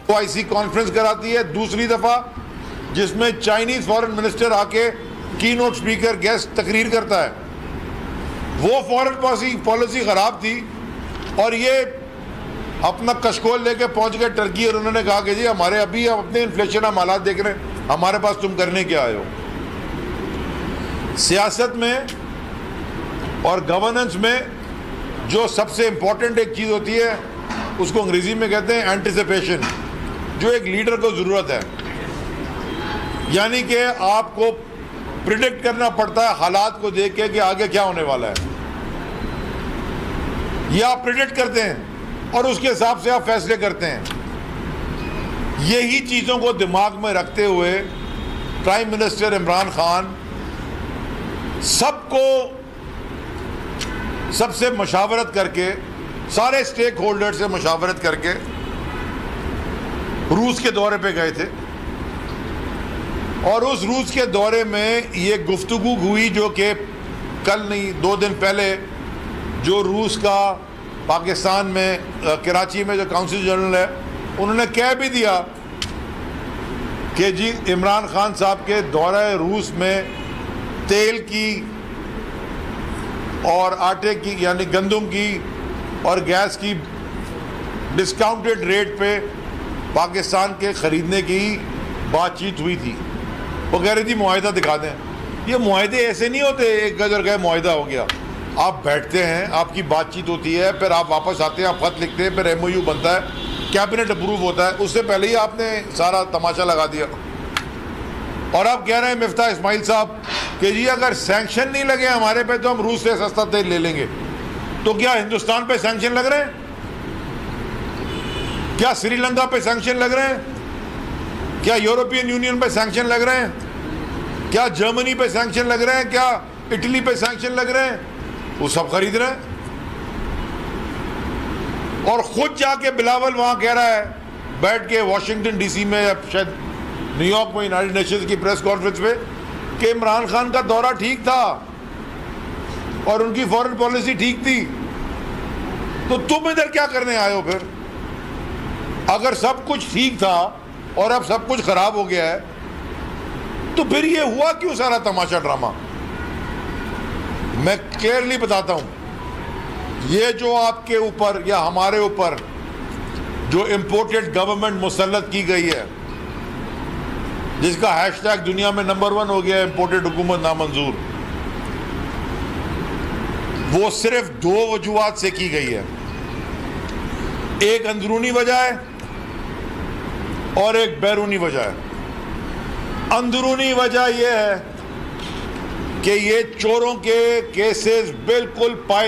OIC conference कराती है दूसरी दफ़ा, जिसमें चाइनीज़ फॉरेन मिनिस्टर आके की नोट स्पीकर गेस्ट तकरीर करता है। वो फॉरेन पॉलिसी ख़राब थी और ये अपना कशकोल लेके पहुंच गए टर्की और उन्होंने कहा कि जी हमारे अभी हम अपने इन्फ्लेशन हम हालात देख रहे हैं, हमारे पास तुम करने क्या आए हो। सियासत में और गवर्नेंस में जो सबसे इम्पोर्टेंट एक चीज़ होती है उसको अंग्रेज़ी में कहते हैं एंटिसिपेशन, जो एक लीडर को ज़रूरत है। यानी कि आपको प्रिडिक्ट करना पड़ता है हालात को देख के कि आगे क्या होने वाला है, ये आप प्रिडिक्ट करते हैं और उसके हिसाब से आप फैसले करते हैं। यही चीज़ों को दिमाग में रखते हुए प्राइम मिनिस्टर इमरान खान सबसे मशावरत करके, सारे स्टेक होल्डर से मशावरत करके रूस के दौरे पे गए थे और उस रूस के दौरे में ये गुफ्तगू हुई जो कि कल नहीं 2 दिन पहले जो रूस का पाकिस्तान में कराची में जो काउंसिल जनरल है उन्होंने कह भी दिया कि जी इमरान खान साहब के दौरे रूस में तेल की और आटे की यानी गंदम की और गैस की डिस्काउंटेड रेट पे पाकिस्तान के ख़रीदने की बातचीत हुई थी। वो कह रही थी मुआहिदा दिखा दें। ये मुआहिदे ऐसे नहीं होते एक गज और गए मुआहिदा हो गया। आप बैठते हैं, आपकी बातचीत होती है, फिर आप वापस आते हैं, आप ख़त लिखते हैं, फिर MOU बनता है, कैबिनेट अप्रूव होता है। उससे पहले ही आपने सारा तमाशा लगा दिया और आप कह रहे हैं मिफ्ता इस्माइल साहब कि जी अगर सैंक्शन नहीं लगे हमारे पे तो हम रूस से सस्ता तेल ले लेंगे। तो क्या हिंदुस्तान पे सैंक्शन लग रहे हैं? क्या श्रीलंका पे सैंक्शन लग रहे हैं? क्या यूरोपियन यूनियन पे सैंक्शन लग रहे हैं? क्या जर्मनी पे सैंक्शन लग रहे हैं? क्या इटली पे सैंक्शन लग रहे हैं? वो सब खरीद रहे हैं और खुद जाके बिलावल वहां कह रहा है बैठ के वॉशिंगटन DC में या शायद न्यूयॉर्क में यूनाइटेड नेशंस की प्रेस कॉन्फ्रेंस में कि इमरान खान का दौरा ठीक था और उनकी फॉरेन पॉलिसी ठीक थी। तो तुम इधर क्या करने आए हो फिर? अगर सब कुछ ठीक था और अब सब कुछ खराब हो गया है तो फिर ये हुआ क्यों सारा तमाशा ड्रामा? मैं क्लियरली बताता हूं, ये जो आपके ऊपर या हमारे ऊपर जो इंपोर्टेड गवर्नमेंट मुसल्लत की गई है, जिसका हैशटैग दुनिया में नंबर 1 हो गया इंपोर्टेड हुकूमत नामंजूर, वो सिर्फ 2 वजूहात से की गई है। एक अंदरूनी वजह है और एक बैरूनी वजह है। अंदरूनी वजह यह है कि ये चोरों के केसेस बिल्कुल पाए